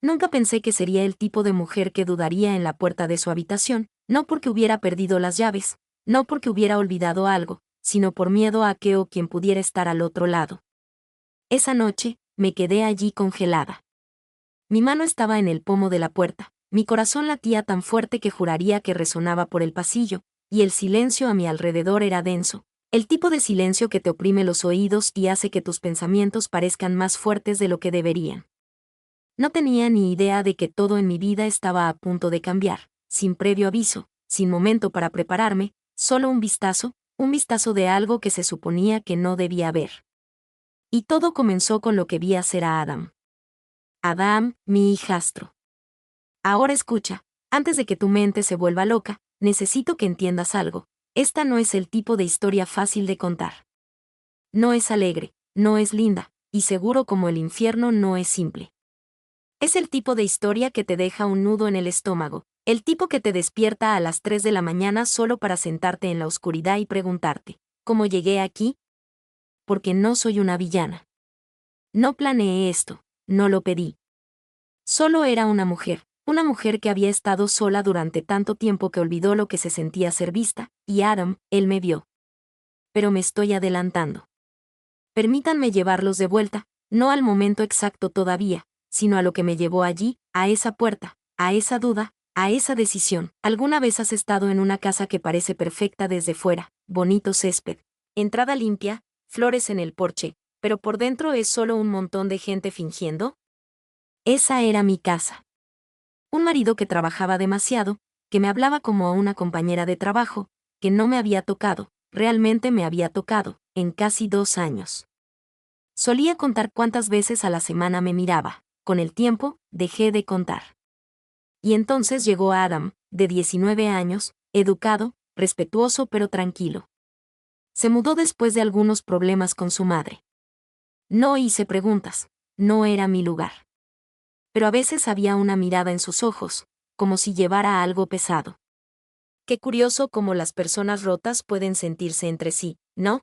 Nunca pensé que sería el tipo de mujer que dudaría en la puerta de su habitación, no porque hubiera perdido las llaves, no porque hubiera olvidado algo, sino por miedo a que o quien pudiera estar al otro lado. Esa noche, me quedé allí congelada. Mi mano estaba en el pomo de la puerta, mi corazón latía tan fuerte que juraría que resonaba por el pasillo, y el silencio a mi alrededor era denso, el tipo de silencio que te oprime los oídos y hace que tus pensamientos parezcan más fuertes de lo que deberían. No tenía ni idea de que todo en mi vida estaba a punto de cambiar, sin previo aviso, sin momento para prepararme, solo un vistazo de algo que se suponía que no debía ver. Y todo comenzó con lo que vi hacer a Adam. Adam, mi hijastro. Ahora escucha, antes de que tu mente se vuelva loca, necesito que entiendas algo. Esta no es el tipo de historia fácil de contar. No es alegre, no es linda, y seguro como el infierno no es simple. Es el tipo de historia que te deja un nudo en el estómago, el tipo que te despierta a las 3 de la mañana solo para sentarte en la oscuridad y preguntarte, ¿cómo llegué aquí? Porque no soy una villana. No planeé esto, no lo pedí. Solo era una mujer que había estado sola durante tanto tiempo que olvidó lo que se sentía ser vista, y Adam, él me vio. Pero me estoy adelantando. Permítanme llevarlos de vuelta, no al momento exacto todavía, sino a lo que me llevó allí, a esa puerta, a esa duda, a esa decisión. ¿Alguna vez has estado en una casa que parece perfecta desde fuera, bonito césped, entrada limpia, flores en el porche, pero por dentro es solo un montón de gente fingiendo? Esa era mi casa. Un marido que trabajaba demasiado, que me hablaba como a una compañera de trabajo, que no me había tocado, realmente me había tocado, en casi 2 años. Solía contar cuántas veces a la semana me miraba. Con el tiempo, dejé de contar. Y entonces llegó Adam, de 19 años, educado, respetuoso pero tranquilo. Se mudó después de algunos problemas con su madre. No hice preguntas, no era mi lugar. Pero a veces había una mirada en sus ojos, como si llevara algo pesado. Qué curioso cómo las personas rotas pueden sentirse entre sí, ¿no?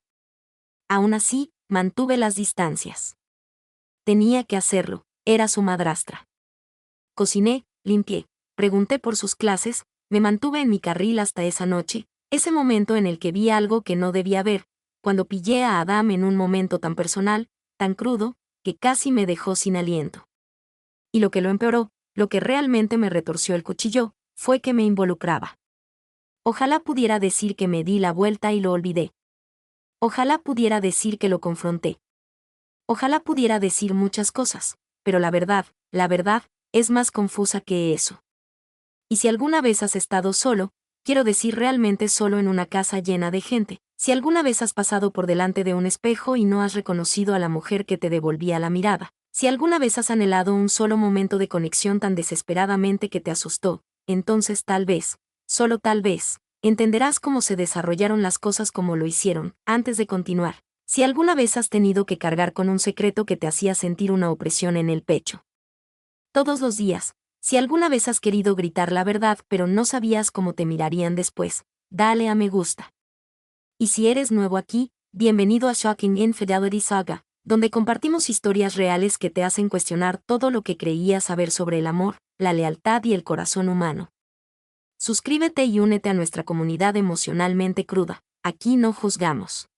Aún así, mantuve las distancias. Tenía que hacerlo, era su madrastra. Cociné, limpié, pregunté por sus clases, me mantuve en mi carril hasta esa noche, ese momento en el que vi algo que no debía ver, cuando pillé a Adam en un momento tan personal, tan crudo, que casi me dejó sin aliento. Y lo que lo empeoró, lo que realmente me retorció el cuchillo, fue que me involucraba. Ojalá pudiera decir que me di la vuelta y lo olvidé. Ojalá pudiera decir que lo confronté. Ojalá pudiera decir muchas cosas, pero la verdad, es más confusa que eso. Y si alguna vez has estado solo, quiero decir realmente solo en una casa llena de gente, si alguna vez has pasado por delante de un espejo y no has reconocido a la mujer que te devolvía la mirada, si alguna vez has anhelado un solo momento de conexión tan desesperadamente que te asustó, entonces tal vez, solo tal vez, entenderás cómo se desarrollaron las cosas como lo hicieron, antes de continuar. Si alguna vez has tenido que cargar con un secreto que te hacía sentir una opresión en el pecho. Todos los días, si alguna vez has querido gritar la verdad pero no sabías cómo te mirarían después, dale a me gusta. Y si eres nuevo aquí, bienvenido a Shocking Infidelity Saga, donde compartimos historias reales que te hacen cuestionar todo lo que creías saber sobre el amor, la lealtad y el corazón humano. Suscríbete y únete a nuestra comunidad emocionalmente cruda, aquí no juzgamos.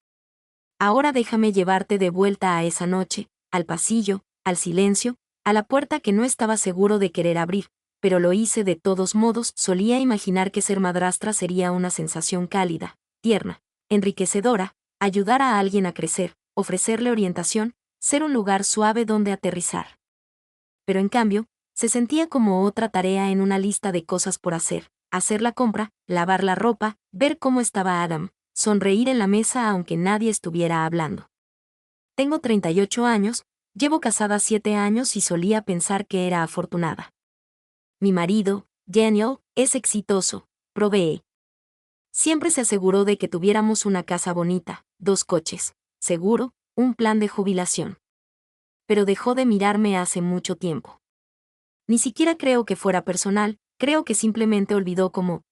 Ahora déjame llevarte de vuelta a esa noche, al pasillo, al silencio, a la puerta que no estaba seguro de querer abrir, pero lo hice de todos modos. Solía imaginar que ser madrastra sería una sensación cálida, tierna, enriquecedora, ayudar a alguien a crecer, ofrecerle orientación, ser un lugar suave donde aterrizar. Pero en cambio, se sentía como otra tarea en una lista de cosas por hacer la compra, lavar la ropa, ver cómo estaba Adam, sonreír en la mesa aunque nadie estuviera hablando. Tengo 38 años, llevo casada 7 años y solía pensar que era afortunada. Mi marido, Daniel, es exitoso, provee. Siempre se aseguró de que tuviéramos una casa bonita, 2 coches, seguro, un plan de jubilación. Pero dejó de mirarme hace mucho tiempo. Ni siquiera creo que fuera personal, creo que simplemente olvidó cómo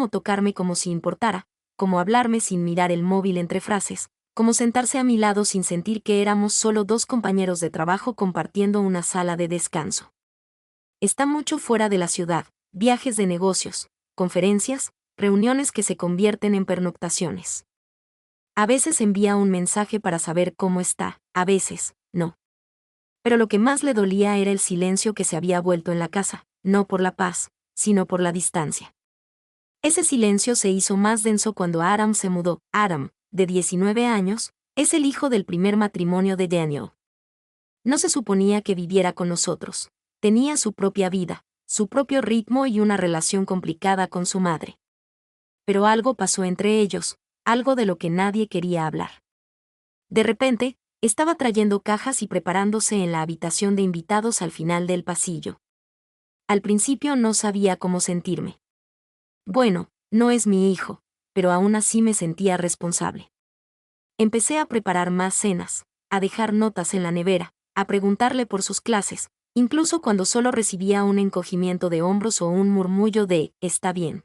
tocarme como si importara, cómo hablarme sin mirar el móvil entre frases, cómo sentarse a mi lado sin sentir que éramos solo 2 compañeros de trabajo compartiendo una sala de descanso. Está mucho fuera de la ciudad, viajes de negocios, conferencias, reuniones que se convierten en pernoctaciones. A veces envía un mensaje para saber cómo está, a veces, no. Pero lo que más le dolía era el silencio que se había vuelto en la casa, no por la paz, sino por la distancia. Ese silencio se hizo más denso cuando Aram se mudó. Aram, de 19 años, es el hijo del primer matrimonio de Daniel. No se suponía que viviera con nosotros. Tenía su propia vida, su propio ritmo y una relación complicada con su madre. Pero algo pasó entre ellos, algo de lo que nadie quería hablar. De repente, estaba trayendo cajas y preparándose en la habitación de invitados al final del pasillo. Al principio no sabía cómo sentirme. Bueno, no es mi hijo, pero aún así me sentía responsable. Empecé a preparar más cenas, a dejar notas en la nevera, a preguntarle por sus clases, incluso cuando solo recibía un encogimiento de hombros o un murmullo de «está bien».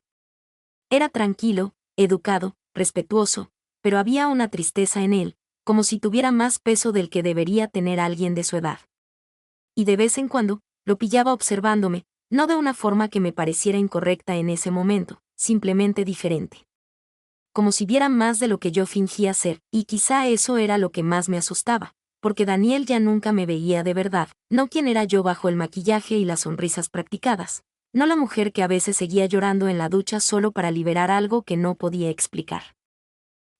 Era tranquilo, educado, respetuoso, pero había una tristeza en él, como si tuviera más peso del que debería tener alguien de su edad. Y de vez en cuando, lo pillaba observándome, no de una forma que me pareciera incorrecta en ese momento, simplemente diferente. Como si viera más de lo que yo fingía ser, y quizá eso era lo que más me asustaba, porque Daniel ya nunca me veía de verdad, no quién era yo bajo el maquillaje y las sonrisas practicadas, no la mujer que a veces seguía llorando en la ducha solo para liberar algo que no podía explicar.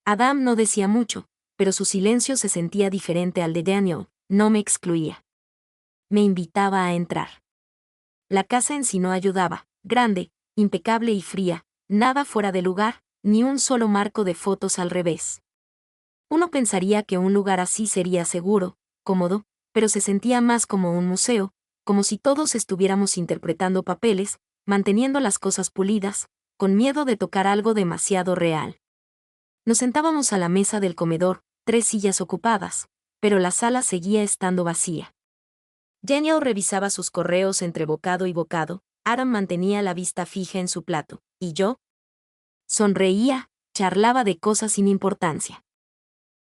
Adam no decía mucho, pero su silencio se sentía diferente al de Daniel, no me excluía. Me invitaba a entrar. La casa en sí no ayudaba, grande, impecable y fría, nada fuera de lugar, ni un solo marco de fotos al revés. Uno pensaría que un lugar así sería seguro, cómodo, pero se sentía más como un museo, como si todos estuviéramos interpretando papeles, manteniendo las cosas pulidas, con miedo de tocar algo demasiado real. Nos sentábamos a la mesa del comedor, 3 sillas ocupadas, pero la sala seguía estando vacía. Daniel revisaba sus correos entre bocado y bocado, Aram mantenía la vista fija en su plato, y yo sonreía, charlaba de cosas sin importancia.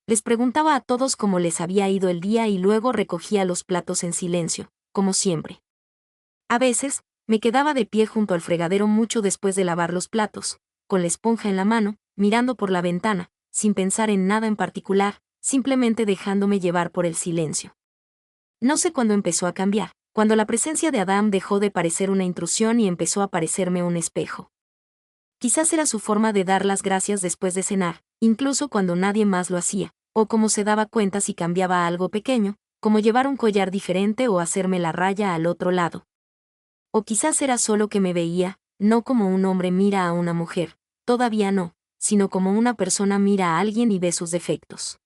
Les preguntaba a todos cómo les había ido el día y luego recogía los platos en silencio, como siempre. A veces, me quedaba de pie junto al fregadero mucho después de lavar los platos, con la esponja en la mano, mirando por la ventana, sin pensar en nada en particular, simplemente dejándome llevar por el silencio. No sé cuándo empezó a cambiar, cuando la presencia de Adam dejó de parecer una intrusión y empezó a parecerme un espejo. Quizás era su forma de dar las gracias después de cenar, incluso cuando nadie más lo hacía, o como se daba cuenta si cambiaba algo pequeño, como llevar un collar diferente o hacerme la raya al otro lado. O quizás era solo que me veía, no como un hombre mira a una mujer, todavía no, sino como una persona mira a alguien y ve sus defectos.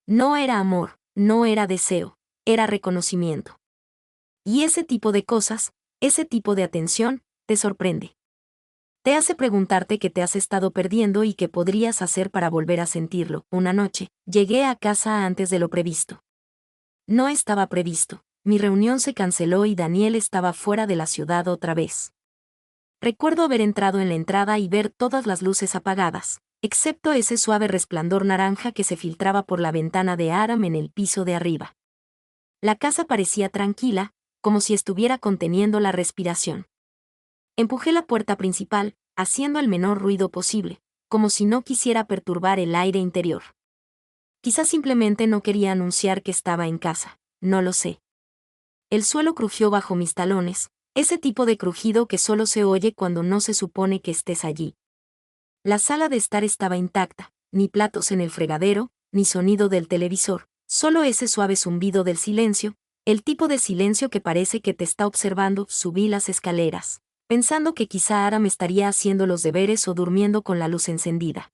No era amor, no era deseo, era reconocimiento. Y ese tipo de cosas, ese tipo de atención, te sorprende. Te hace preguntarte qué te has estado perdiendo y qué podrías hacer para volver a sentirlo. Una noche, llegué a casa antes de lo previsto. No estaba previsto, mi reunión se canceló y Daniel estaba fuera de la ciudad otra vez. Recuerdo haber entrado en la entrada y ver todas las luces apagadas, excepto ese suave resplandor naranja que se filtraba por la ventana de Aram en el piso de arriba. La casa parecía tranquila, como si estuviera conteniendo la respiración. Empujé la puerta principal, haciendo el menor ruido posible, como si no quisiera perturbar el aire interior. Quizás simplemente no quería anunciar que estaba en casa, no lo sé. El suelo crujió bajo mis talones, ese tipo de crujido que solo se oye cuando no se supone que estés allí. La sala de estar estaba intacta, ni platos en el fregadero, ni sonido del televisor, solo ese suave zumbido del silencio, el tipo de silencio que parece que te está observando. Subí las escaleras, pensando que quizá Aram estaría haciendo los deberes o durmiendo con la luz encendida.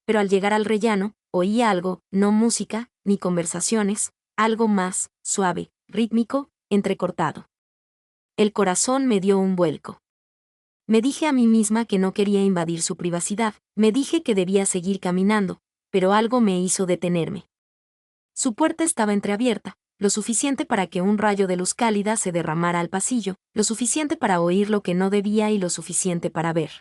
Pero al llegar al rellano, oí algo, no música, ni conversaciones, algo más, suave, rítmico, entrecortado. El corazón me dio un vuelco. Me dije a mí misma que no quería invadir su privacidad, me dije que debía seguir caminando, pero algo me hizo detenerme. Su puerta estaba entreabierta, lo suficiente para que un rayo de luz cálida se derramara al pasillo, lo suficiente para oír lo que no debía y lo suficiente para ver.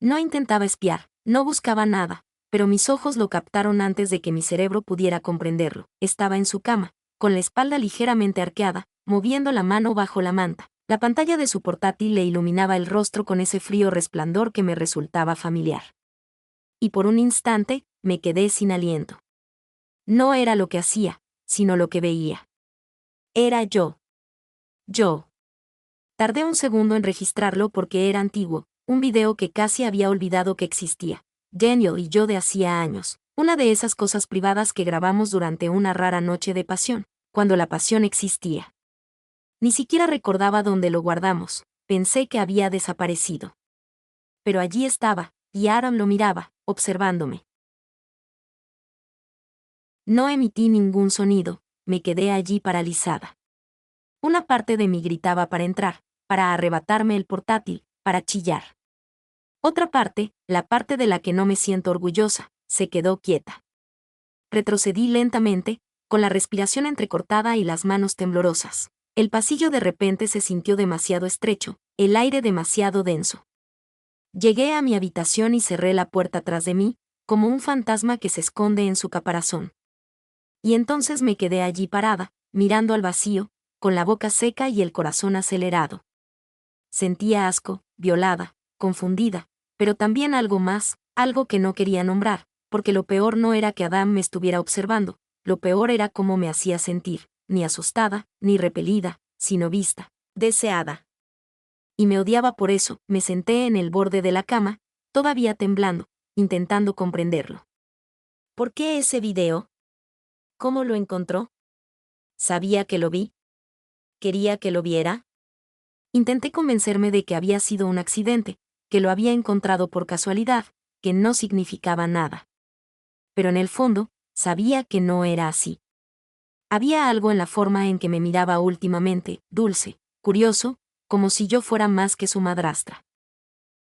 No intentaba espiar, no buscaba nada, pero mis ojos lo captaron antes de que mi cerebro pudiera comprenderlo. Estaba en su cama, con la espalda ligeramente arqueada, moviendo la mano bajo la manta, La pantalla de su portátil le iluminaba el rostro con ese frío resplandor que me resultaba familiar. Y por un instante, me quedé sin aliento. No era lo que hacía, sino lo que veía. Era yo. Yo. Tardé un segundo en registrarlo porque era antiguo, un video que casi había olvidado que existía. Daniel y yo de hacía años, una de esas cosas privadas que grabamos durante una rara noche de pasión, cuando la pasión existía. Ni siquiera recordaba dónde lo guardamos, pensé que había desaparecido. Pero allí estaba, y Aaron lo miraba, observándome. No emití ningún sonido, me quedé allí paralizada. Una parte de mí gritaba para entrar, para arrebatarme el portátil, para chillar. Otra parte, la parte de la que no me siento orgullosa, se quedó quieta. Retrocedí lentamente, con la respiración entrecortada y las manos temblorosas. El pasillo de repente se sintió demasiado estrecho, el aire demasiado denso. Llegué a mi habitación y cerré la puerta tras de mí, como un fantasma que se esconde en su caparazón. Y entonces me quedé allí parada, mirando al vacío, con la boca seca y el corazón acelerado. Sentía asco, violada, confundida, pero también algo más, algo que no quería nombrar, porque lo peor no era que Adam me estuviera observando, lo peor era cómo me hacía sentir, ni asustada, ni repelida, sino vista, deseada. Y me odiaba por eso, me senté en el borde de la cama, todavía temblando, intentando comprenderlo. ¿Por qué ese video? ¿Cómo lo encontró? ¿Sabía que lo vi? ¿Quería que lo viera? Intenté convencerme de que había sido un accidente, que lo había encontrado por casualidad, que no significaba nada. Pero en el fondo, sabía que no era así. Había algo en la forma en que me miraba últimamente, dulce, curioso, como si yo fuera más que su madrastra.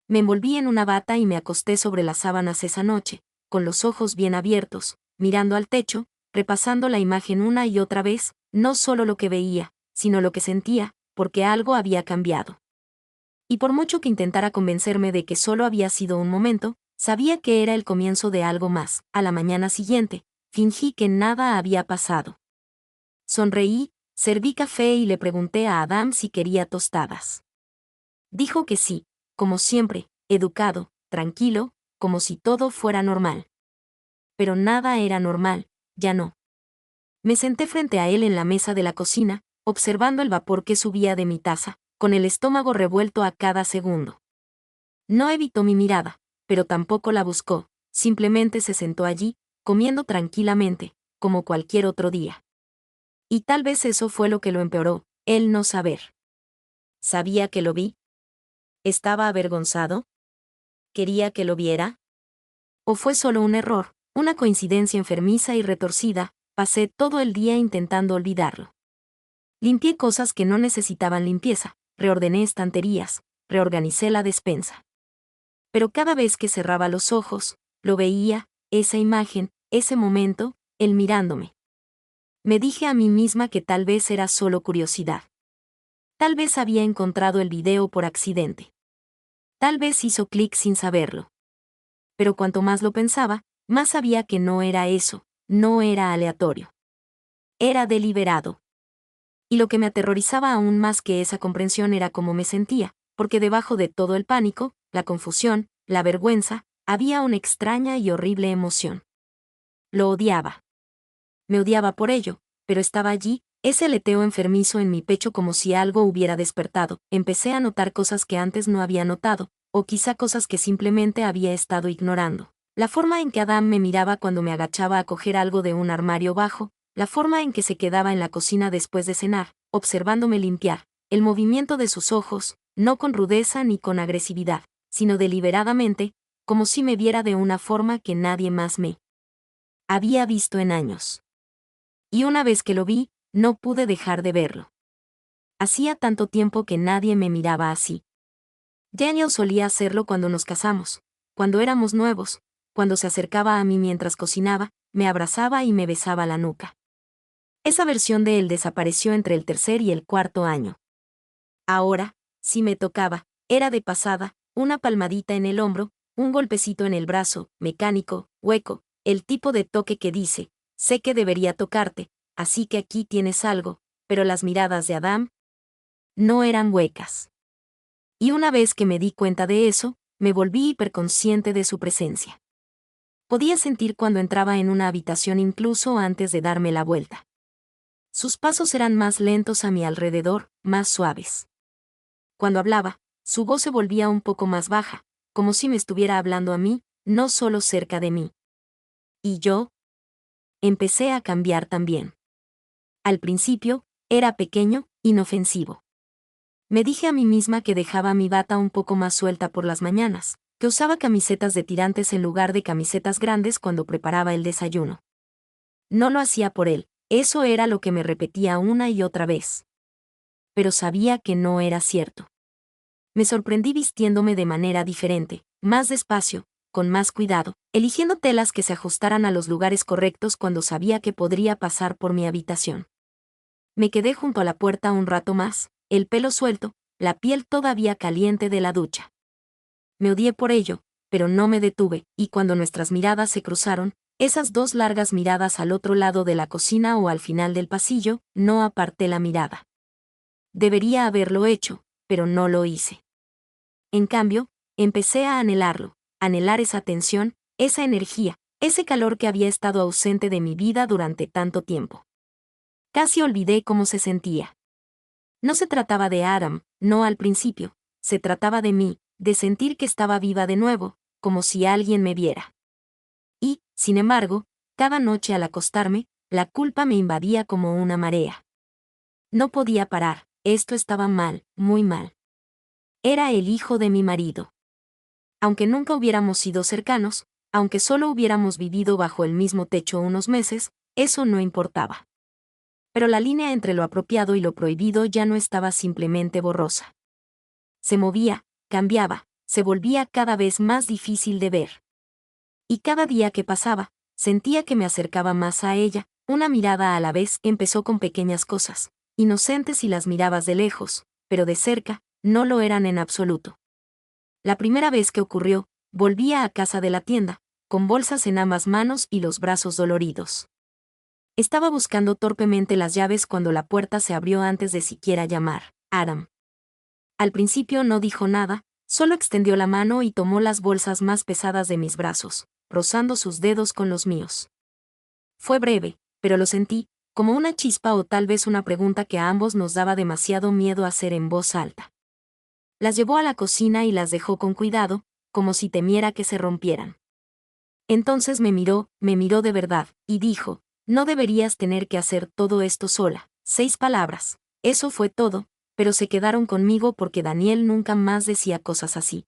Me envolví en una bata y me acosté sobre las sábanas esa noche, con los ojos bien abiertos, mirando al techo, repasando la imagen una y otra vez, no solo lo que veía, sino lo que sentía, porque algo había cambiado. Y por mucho que intentara convencerme de que solo había sido un momento, sabía que era el comienzo de algo más. A la mañana siguiente, fingí que nada había pasado. Sonreí, serví café y le pregunté a Adam si quería tostadas. Dijo que sí, como siempre, educado, tranquilo, como si todo fuera normal. Pero nada era normal, ya no. Me senté frente a él en la mesa de la cocina, observando el vapor que subía de mi taza, con el estómago revuelto a cada segundo. No evitó mi mirada, pero tampoco la buscó, simplemente se sentó allí, comiendo tranquilamente, como cualquier otro día. Y tal vez eso fue lo que lo empeoró, el no saber. ¿Sabía que lo vi? ¿Estaba avergonzado? ¿Quería que lo viera? ¿O fue solo un error, una coincidencia enfermiza y retorcida? Pasé todo el día intentando olvidarlo. Limpié cosas que no necesitaban limpieza, reordené estanterías, reorganicé la despensa. Pero cada vez que cerraba los ojos, lo veía, esa imagen, ese momento, él mirándome. Me dije a mí misma que tal vez era solo curiosidad. Tal vez había encontrado el video por accidente. Tal vez hizo clic sin saberlo. Pero cuanto más lo pensaba, más sabía que no era eso, no era aleatorio. Era deliberado. Y lo que me aterrorizaba aún más que esa comprensión era cómo me sentía, porque debajo de todo el pánico, la confusión, la vergüenza, había una extraña y horrible emoción. Lo odiaba. Me odiaba por ello, pero estaba allí, ese aleteo enfermizo en mi pecho como si algo hubiera despertado. Empecé a notar cosas que antes no había notado, o quizá cosas que simplemente había estado ignorando. La forma en que Adam me miraba cuando me agachaba a coger algo de un armario bajo, la forma en que se quedaba en la cocina después de cenar, observándome limpiar, el movimiento de sus ojos, no con rudeza ni con agresividad, sino deliberadamente, como si me viera de una forma que nadie más me había visto en años. Y una vez que lo vi, no pude dejar de verlo. Hacía tanto tiempo que nadie me miraba así. Daniel solía hacerlo cuando nos casamos, cuando éramos nuevos, cuando se acercaba a mí mientras cocinaba, me abrazaba y me besaba la nuca. Esa versión de él desapareció entre el tercer y el cuarto año. Ahora, si me tocaba, era de pasada, una palmadita en el hombro, un golpecito en el brazo, mecánico, hueco, el tipo de toque que dice, sé que debería tocarte, así que aquí tienes algo, pero las miradas de Adam, no eran huecas. Y una vez que me di cuenta de eso, me volví hiperconsciente de su presencia. Podía sentir cuando entraba en una habitación incluso antes de darme la vuelta. Sus pasos eran más lentos a mi alrededor, más suaves. Cuando hablaba, su voz se volvía un poco más baja, como si me estuviera hablando a mí, no solo cerca de mí. Y yo empecé a cambiar también. Al principio, era pequeño, inofensivo. Me dije a mí misma que dejaba mi bata un poco más suelta por las mañanas, que usaba camisetas de tirantes en lugar de camisetas grandes cuando preparaba el desayuno. No lo hacía por él, eso era lo que me repetía una y otra vez. Pero sabía que no era cierto. Me sorprendí vistiéndome de manera diferente, más despacio, con más cuidado, eligiendo telas que se ajustaran a los lugares correctos cuando sabía que podría pasar por mi habitación. Me quedé junto a la puerta un rato más, el pelo suelto, la piel todavía caliente de la ducha. Me odié por ello, pero no me detuve, y cuando nuestras miradas se cruzaron, esas dos largas miradas al otro lado de la cocina o al final del pasillo, no aparté la mirada. Debería haberlo hecho, pero no lo hice. En cambio, empecé a anhelarlo, anhelar esa tensión, esa energía, ese calor que había estado ausente de mi vida durante tanto tiempo. Casi olvidé cómo se sentía. No se trataba de Adam, no al principio, se trataba de mí, de sentir que estaba viva de nuevo, como si alguien me viera. Y, sin embargo, cada noche al acostarme, la culpa me invadía como una marea. No podía parar, esto estaba mal, muy mal. Era el hijo de mi marido. Aunque nunca hubiéramos sido cercanos, aunque solo hubiéramos vivido bajo el mismo techo unos meses, eso no importaba. Pero la línea entre lo apropiado y lo prohibido ya no estaba simplemente borrosa. Se movía, cambiaba, se volvía cada vez más difícil de ver. Y cada día que pasaba, sentía que me acercaba más a ella, una mirada a la vez empezó con pequeñas cosas, inocentes si las mirabas de lejos, pero de cerca, no lo eran en absoluto. La primera vez que ocurrió, volvía a casa de la tienda, con bolsas en ambas manos y los brazos doloridos. Estaba buscando torpemente las llaves cuando la puerta se abrió antes de siquiera llamar. Adam. Al principio no dijo nada, solo extendió la mano y tomó las bolsas más pesadas de mis brazos, rozando sus dedos con los míos. Fue breve, pero lo sentí, como una chispa o tal vez una pregunta que a ambos nos daba demasiado miedo hacer en voz alta. Las llevó a la cocina y las dejó con cuidado, como si temiera que se rompieran. Entonces me miró de verdad, y dijo: no deberías tener que hacer todo esto sola. 6 palabras. Eso fue todo, pero se quedaron conmigo porque Daniel nunca más decía cosas así.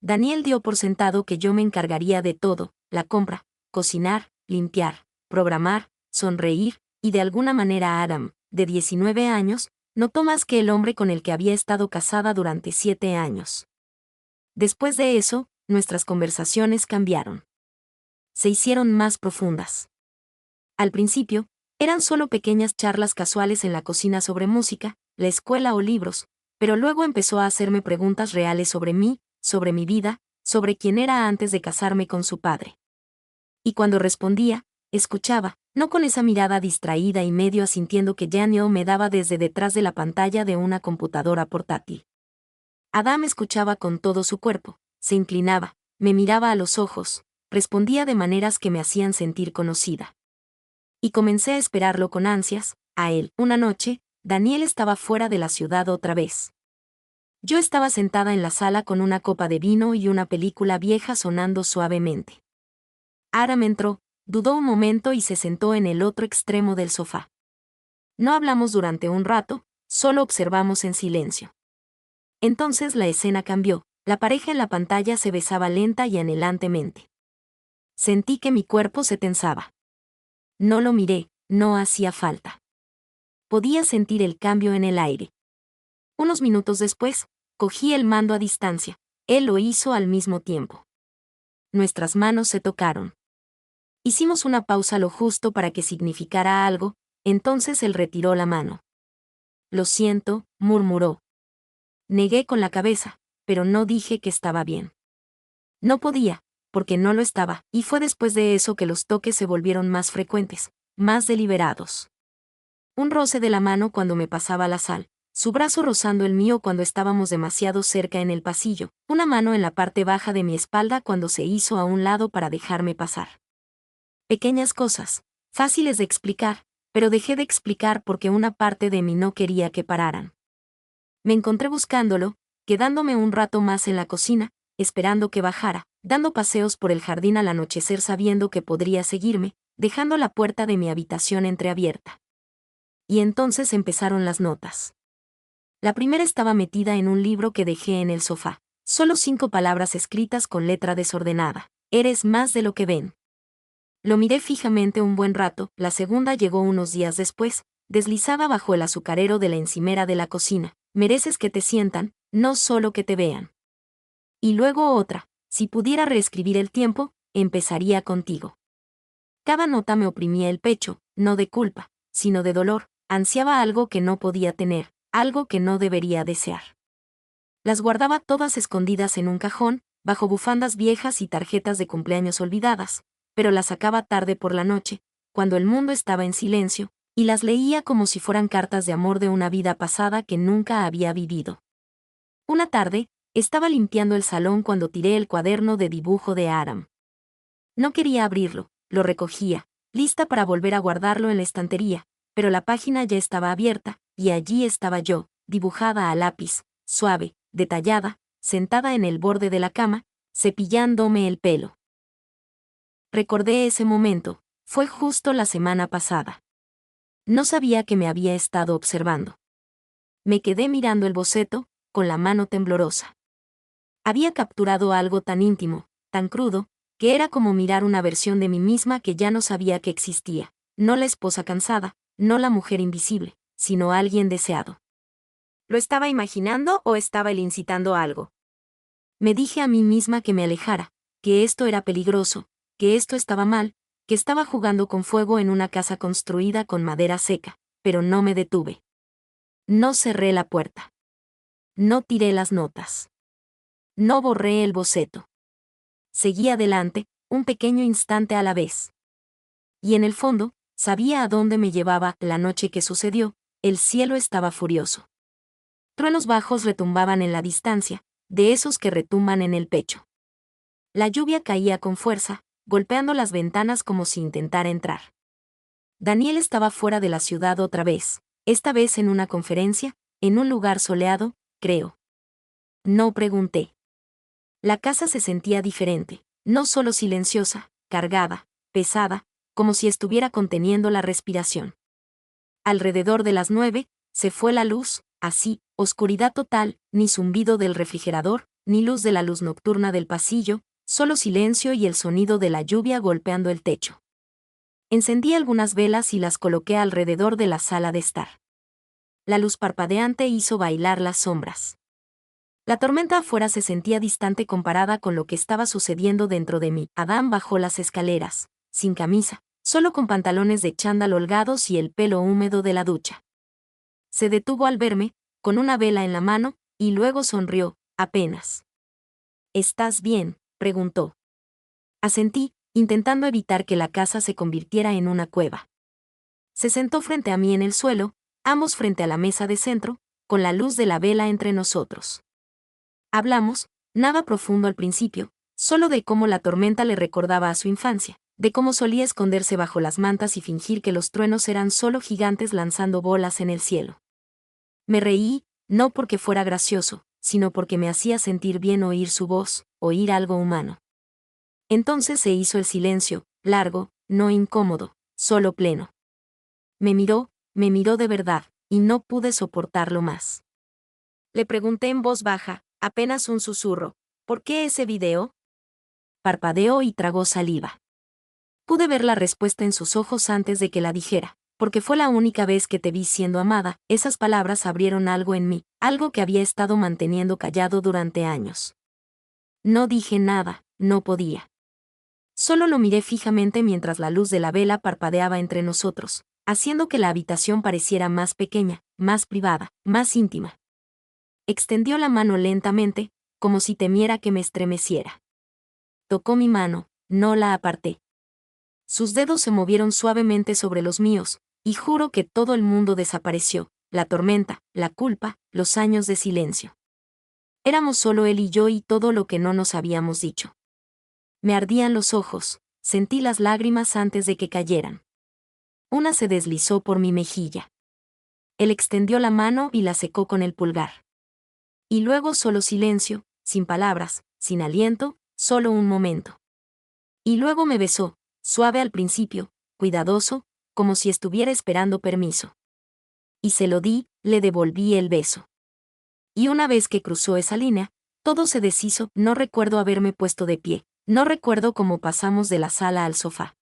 Daniel dio por sentado que yo me encargaría de todo, la compra, cocinar, limpiar, programar, sonreír, y de alguna manera Adam, de 19 años, notó más que el hombre con el que había estado casada durante 7 años. Después de eso, nuestras conversaciones cambiaron. Se hicieron más profundas. Al principio, eran solo pequeñas charlas casuales en la cocina sobre música, la escuela o libros, pero luego empezó a hacerme preguntas reales sobre mí, sobre mi vida, sobre quién era antes de casarme con su padre. Y cuando respondía, escuchaba, no con esa mirada distraída y medio asintiendo que Daniel me daba desde detrás de la pantalla de una computadora portátil. Adam escuchaba con todo su cuerpo, se inclinaba, me miraba a los ojos, respondía de maneras que me hacían sentir conocida. Y comencé a esperarlo con ansias, a él. Una noche, Daniel estaba fuera de la ciudad otra vez. Yo estaba sentada en la sala con una copa de vino y una película vieja sonando suavemente. Adam entró, dudó un momento y se sentó en el otro extremo del sofá. No hablamos durante un rato, solo observamos en silencio. Entonces la escena cambió, la pareja en la pantalla se besaba lenta y anhelantemente. Sentí que mi cuerpo se tensaba. No lo miré, no hacía falta. Podía sentir el cambio en el aire. Unos minutos después, cogí el mando a distancia, él lo hizo al mismo tiempo. Nuestras manos se tocaron. Hicimos una pausa lo justo para que significara algo, entonces él retiró la mano. Lo siento, murmuró. Negué con la cabeza, pero no dije que estaba bien. No podía, porque no lo estaba, y fue después de eso que los toques se volvieron más frecuentes, más deliberados. Un roce de la mano cuando me pasaba la sal, su brazo rozando el mío cuando estábamos demasiado cerca en el pasillo, una mano en la parte baja de mi espalda cuando se hizo a un lado para dejarme pasar. Pequeñas cosas, fáciles de explicar, pero dejé de explicar porque una parte de mí no quería que pararan. Me encontré buscándolo, quedándome un rato más en la cocina, esperando que bajara, dando paseos por el jardín al anochecer sabiendo que podría seguirme, dejando la puerta de mi habitación entreabierta. Y entonces empezaron las notas. La primera estaba metida en un libro que dejé en el sofá. Solo 5 palabras escritas con letra desordenada. Eres más de lo que ven. Lo miré fijamente un buen rato, la segunda llegó unos días después, deslizada bajo el azucarero de la encimera de la cocina. Mereces que te sientan, no solo que te vean. Y luego otra, si pudiera reescribir el tiempo, empezaría contigo. Cada nota me oprimía el pecho, no de culpa, sino de dolor, ansiaba algo que no podía tener, algo que no debería desear. Las guardaba todas escondidas en un cajón, bajo bufandas viejas y tarjetas de cumpleaños olvidadas, pero las sacaba tarde por la noche, cuando el mundo estaba en silencio, y las leía como si fueran cartas de amor de una vida pasada que nunca había vivido. Una tarde, estaba limpiando el salón cuando tiré el cuaderno de dibujo de Aram. No quería abrirlo, lo recogía, lista para volver a guardarlo en la estantería, pero la página ya estaba abierta, y allí estaba yo, dibujada a lápiz, suave, detallada, sentada en el borde de la cama, cepillándome el pelo. Recordé ese momento, fue justo la semana pasada. No sabía que me había estado observando. Me quedé mirando el boceto, con la mano temblorosa. Había capturado algo tan íntimo, tan crudo, que era como mirar una versión de mí misma que ya no sabía que existía, no la esposa cansada, no la mujer invisible, sino alguien deseado. ¿Lo estaba imaginando o estaba él incitando algo? Me dije a mí misma que me alejara, que esto era peligroso, que esto estaba mal, que estaba jugando con fuego en una casa construida con madera seca, pero no me detuve. No cerré la puerta. No tiré las notas. No borré el boceto. Seguí adelante, un pequeño instante a la vez. Y en el fondo, sabía a dónde me llevaba la noche que sucedió, el cielo estaba furioso. Truenos bajos retumbaban en la distancia, de esos que retumban en el pecho. La lluvia caía con fuerza, golpeando las ventanas como si intentara entrar. Daniel estaba fuera de la ciudad otra vez, esta vez en una conferencia, en un lugar soleado, creo. No pregunté. La casa se sentía diferente, no solo silenciosa, cargada, pesada, como si estuviera conteniendo la respiración. Alrededor de las 9, se fue la luz, así, oscuridad total, ni zumbido del refrigerador, ni luz de la luz nocturna del pasillo, solo silencio y el sonido de la lluvia golpeando el techo. Encendí algunas velas y las coloqué alrededor de la sala de estar. La luz parpadeante hizo bailar las sombras. La tormenta afuera se sentía distante comparada con lo que estaba sucediendo dentro de mí. Adán bajó las escaleras, sin camisa, solo con pantalones de chándal holgados y el pelo húmedo de la ducha. Se detuvo al verme, con una vela en la mano, y luego sonrió, apenas. ¿Estás bien?, preguntó. Asentí, intentando evitar que la casa se convirtiera en una cueva. Se sentó frente a mí en el suelo, ambos frente a la mesa de centro, con la luz de la vela entre nosotros. Hablamos, nada profundo al principio, solo de cómo la tormenta le recordaba a su infancia, de cómo solía esconderse bajo las mantas y fingir que los truenos eran solo gigantes lanzando bolas en el cielo. Me reí, no porque fuera gracioso, sino porque me hacía sentir bien oír su voz, oír algo humano. Entonces se hizo el silencio, largo, no incómodo, solo pleno. Me miró de verdad, y no pude soportarlo más. Le pregunté en voz baja, apenas un susurro, ¿por qué ese video? Parpadeó y tragó saliva. Pude ver la respuesta en sus ojos antes de que la dijera, porque fue la única vez que te vi siendo amada. Esas palabras abrieron algo en mí, algo que había estado manteniendo callado durante años. No dije nada, no podía. Solo lo miré fijamente mientras la luz de la vela parpadeaba entre nosotros, haciendo que la habitación pareciera más pequeña, más privada, más íntima. Extendió la mano lentamente, como si temiera que me estremeciera. Tocó mi mano, no la aparté. Sus dedos se movieron suavemente sobre los míos, y juro que todo el mundo desapareció, la tormenta, la culpa, los años de silencio. Éramos solo él y yo y todo lo que no nos habíamos dicho. Me ardían los ojos, sentí las lágrimas antes de que cayeran. Una se deslizó por mi mejilla. Él extendió la mano y la secó con el pulgar. Y luego solo silencio, sin palabras, sin aliento, solo un momento. Y luego me besó, suave al principio, cuidadoso, como si estuviera esperando permiso. Y se lo di, le devolví el beso. Y una vez que cruzó esa línea, todo se deshizo. No recuerdo haberme puesto de pie, no recuerdo cómo pasamos de la sala al sofá.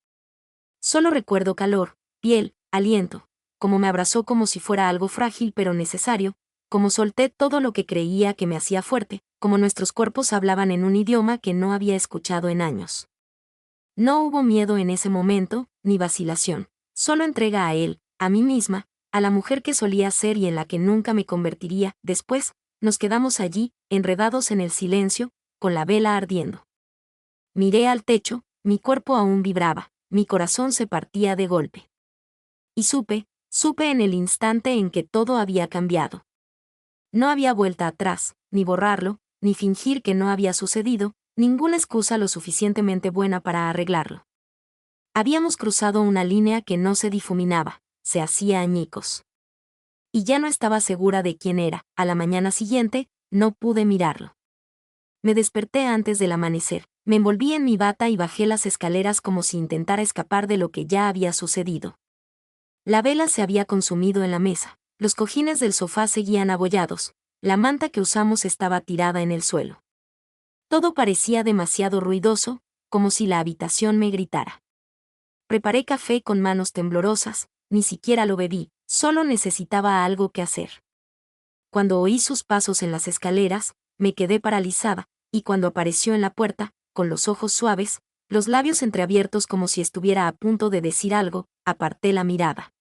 Solo recuerdo calor, piel, aliento, como me abrazó como si fuera algo frágil pero necesario, como solté todo lo que creía que me hacía fuerte, como nuestros cuerpos hablaban en un idioma que no había escuchado en años. No hubo miedo en ese momento, ni vacilación, solo entrega a él, a mí misma, a la mujer que solía ser y en la que nunca me convertiría. Después, nos quedamos allí, enredados en el silencio, con la vela ardiendo. Miré al techo, mi cuerpo aún vibraba, mi corazón se partía de golpe. Y supe en el instante en que todo había cambiado. No había vuelta atrás, ni borrarlo, ni fingir que no había sucedido, ninguna excusa lo suficientemente buena para arreglarlo. Habíamos cruzado una línea que no se difuminaba, se hacía añicos. Y ya no estaba segura de quién era. A la mañana siguiente, no pude mirarlo. Me desperté antes del amanecer, me envolví en mi bata y bajé las escaleras como si intentara escapar de lo que ya había sucedido. La vela se había consumido en la mesa, los cojines del sofá seguían abollados, la manta que usamos estaba tirada en el suelo. Todo parecía demasiado ruidoso, como si la habitación me gritara. Preparé café con manos temblorosas, ni siquiera lo bebí, solo necesitaba algo que hacer. Cuando oí sus pasos en las escaleras, me quedé paralizada, y cuando apareció en la puerta, con los ojos suaves, los labios entreabiertos como si estuviera a punto de decir algo, aparté la mirada.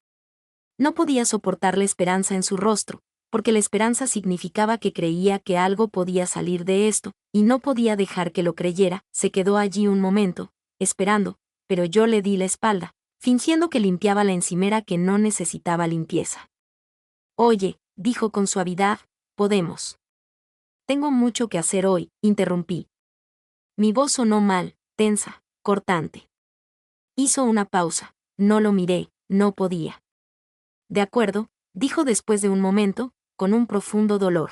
No podía soportar la esperanza en su rostro, porque la esperanza significaba que creía que algo podía salir de esto, y no podía dejar que lo creyera. Se quedó allí un momento, esperando, pero yo le di la espalda, fingiendo que limpiaba la encimera que no necesitaba limpieza. Oye, dijo con suavidad, podemos. Tengo mucho que hacer hoy, interrumpí. Mi voz sonó mal, tensa, cortante. Hizo una pausa, no lo miré, no podía. De acuerdo, dijo después de un momento, con un profundo dolor.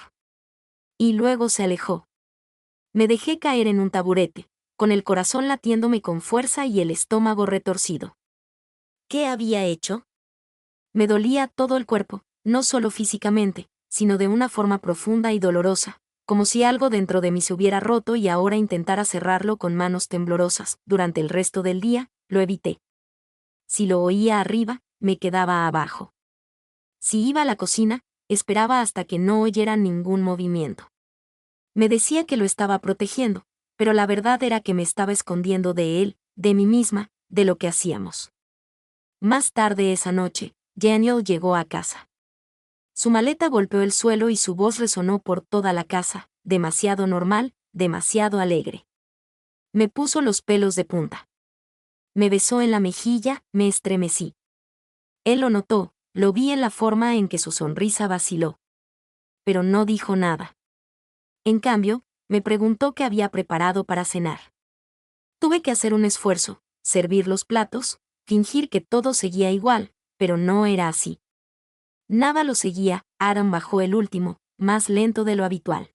Y luego se alejó. Me dejé caer en un taburete, con el corazón latiéndome con fuerza y el estómago retorcido. ¿Qué había hecho? Me dolía todo el cuerpo, no solo físicamente, sino de una forma profunda y dolorosa, como si algo dentro de mí se hubiera roto y ahora intentara cerrarlo con manos temblorosas. Durante el resto del día, lo evité. Si lo oía arriba, me quedaba abajo. Si iba a la cocina, esperaba hasta que no oyera ningún movimiento. Me decía que lo estaba protegiendo, pero la verdad era que me estaba escondiendo de él, de mí misma, de lo que hacíamos. Más tarde esa noche, Daniel llegó a casa. Su maleta golpeó el suelo y su voz resonó por toda la casa, demasiado normal, demasiado alegre. Me puso los pelos de punta. Me besó en la mejilla, me estremecí. Él lo notó, lo vi en la forma en que su sonrisa vaciló. Pero no dijo nada. En cambio, me preguntó qué había preparado para cenar. Tuve que hacer un esfuerzo, servir los platos, fingir que todo seguía igual, pero no era así. Nada lo seguía. Adam bajó el último, más lento de lo habitual.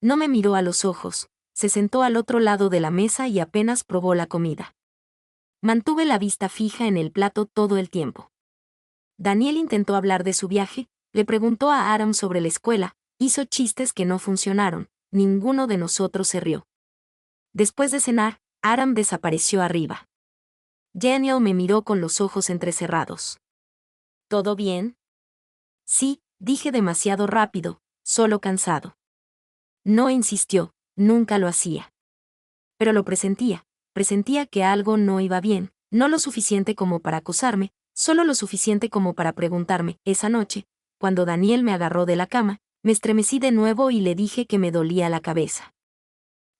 No me miró a los ojos, se sentó al otro lado de la mesa y apenas probó la comida. Mantuve la vista fija en el plato todo el tiempo. Daniel intentó hablar de su viaje, le preguntó a Adam sobre la escuela, hizo chistes que no funcionaron, ninguno de nosotros se rió. Después de cenar, Adam desapareció arriba. Daniel me miró con los ojos entrecerrados. ¿Todo bien? Sí, dije demasiado rápido, solo cansado. No insistió, nunca lo hacía. Pero lo presentía que algo no iba bien, no lo suficiente como para acusarme, solo lo suficiente como para preguntarme. Esa noche, cuando Daniel me agarró de la cama, me estremecí de nuevo y le dije que me dolía la cabeza.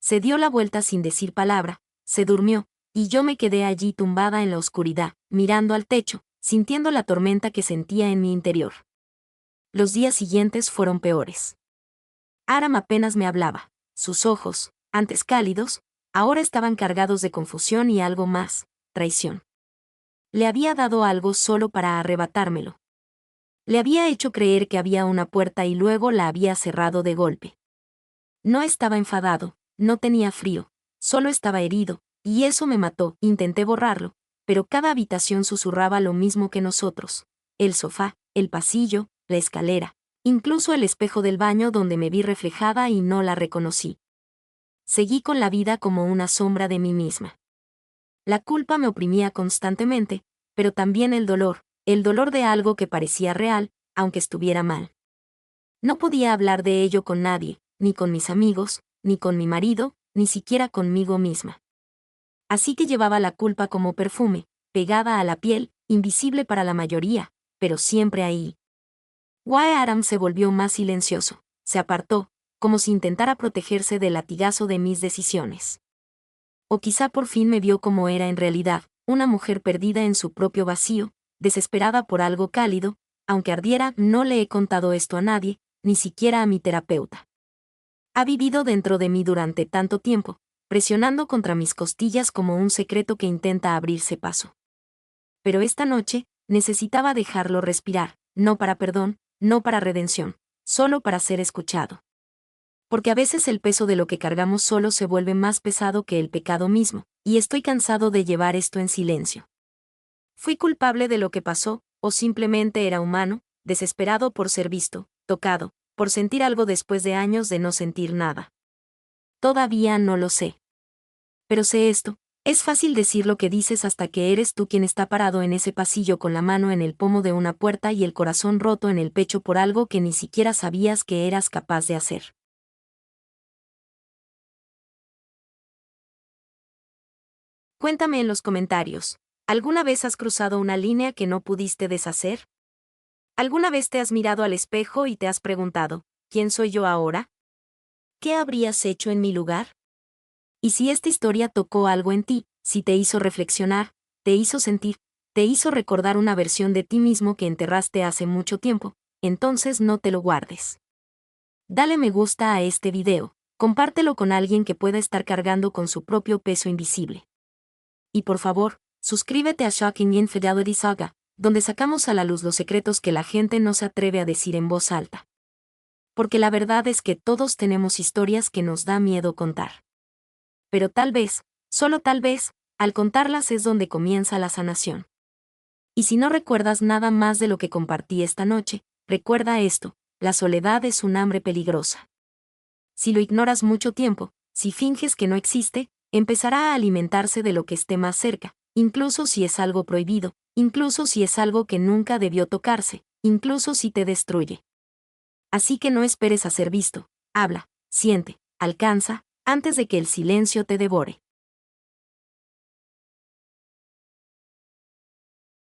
Se dio la vuelta sin decir palabra, se durmió, y yo me quedé allí tumbada en la oscuridad, mirando al techo, sintiendo la tormenta que sentía en mi interior. los días siguientes fueron peores. Aram apenas me hablaba. Sus ojos, antes cálidos, ahora estaban cargados de confusión y algo más, traición. Le había dado algo solo para arrebatármelo. Le había hecho creer que había una puerta y luego la había cerrado de golpe. No estaba enfadado, no tenía frío, solo estaba herido, y eso me mató. Intenté borrarlo, pero cada habitación susurraba lo mismo que nosotros. El sofá, el pasillo, la escalera, incluso el espejo del baño donde me vi reflejada y no la reconocí. Seguí con la vida como una sombra de mí misma. La culpa me oprimía constantemente, pero también el dolor de algo que parecía real, aunque estuviera mal. No podía hablar de ello con nadie, ni con mis amigos, ni con mi marido, ni siquiera conmigo misma. Así que llevaba la culpa como perfume, pegada a la piel, invisible para la mayoría, pero siempre ahí. Wyatt Adams se volvió más silencioso, se apartó, como si intentara protegerse del latigazo de mis decisiones. O quizá por fin me vio como era en realidad, una mujer perdida en su propio vacío, desesperada por algo cálido, aunque ardiera. No le he contado esto a nadie, ni siquiera a mi terapeuta. Ha vivido dentro de mí durante tanto tiempo, presionando contra mis costillas como un secreto que intenta abrirse paso. Pero esta noche, necesitaba dejarlo respirar, no para perdón, no para redención, solo para ser escuchado. Porque a veces el peso de lo que cargamos solo se vuelve más pesado que el pecado mismo, y estoy cansado de llevar esto en silencio. ¿Fui culpable de lo que pasó, o simplemente era humano, desesperado por ser visto, tocado, por sentir algo después de años de no sentir nada? Todavía no lo sé. Pero sé esto, es fácil decir lo que dices hasta que eres tú quien está parado en ese pasillo con la mano en el pomo de una puerta y el corazón roto en el pecho por algo que ni siquiera sabías que eras capaz de hacer. Cuéntame en los comentarios, ¿alguna vez has cruzado una línea que no pudiste deshacer? ¿Alguna vez te has mirado al espejo y te has preguntado, ¿quién soy yo ahora? ¿Qué habrías hecho en mi lugar? Y si esta historia tocó algo en ti, si te hizo reflexionar, te hizo sentir, te hizo recordar una versión de ti mismo que enterraste hace mucho tiempo, entonces no te lo guardes. Dale me gusta a este video, compártelo con alguien que pueda estar cargando con su propio peso invisible. Y por favor, suscríbete a Shocking Infidelity Saga, donde sacamos a la luz los secretos que la gente no se atreve a decir en voz alta. Porque la verdad es que todos tenemos historias que nos da miedo contar. Pero tal vez, solo tal vez, al contarlas es donde comienza la sanación. Y si no recuerdas nada más de lo que compartí esta noche, recuerda esto: la soledad es un hambre peligrosa. Si lo ignoras mucho tiempo, si finges que no existe, empezará a alimentarse de lo que esté más cerca, incluso si es algo prohibido, incluso si es algo que nunca debió tocarse, incluso si te destruye. Así que no esperes a ser visto, habla, siente, alcanza, antes de que el silencio te devore.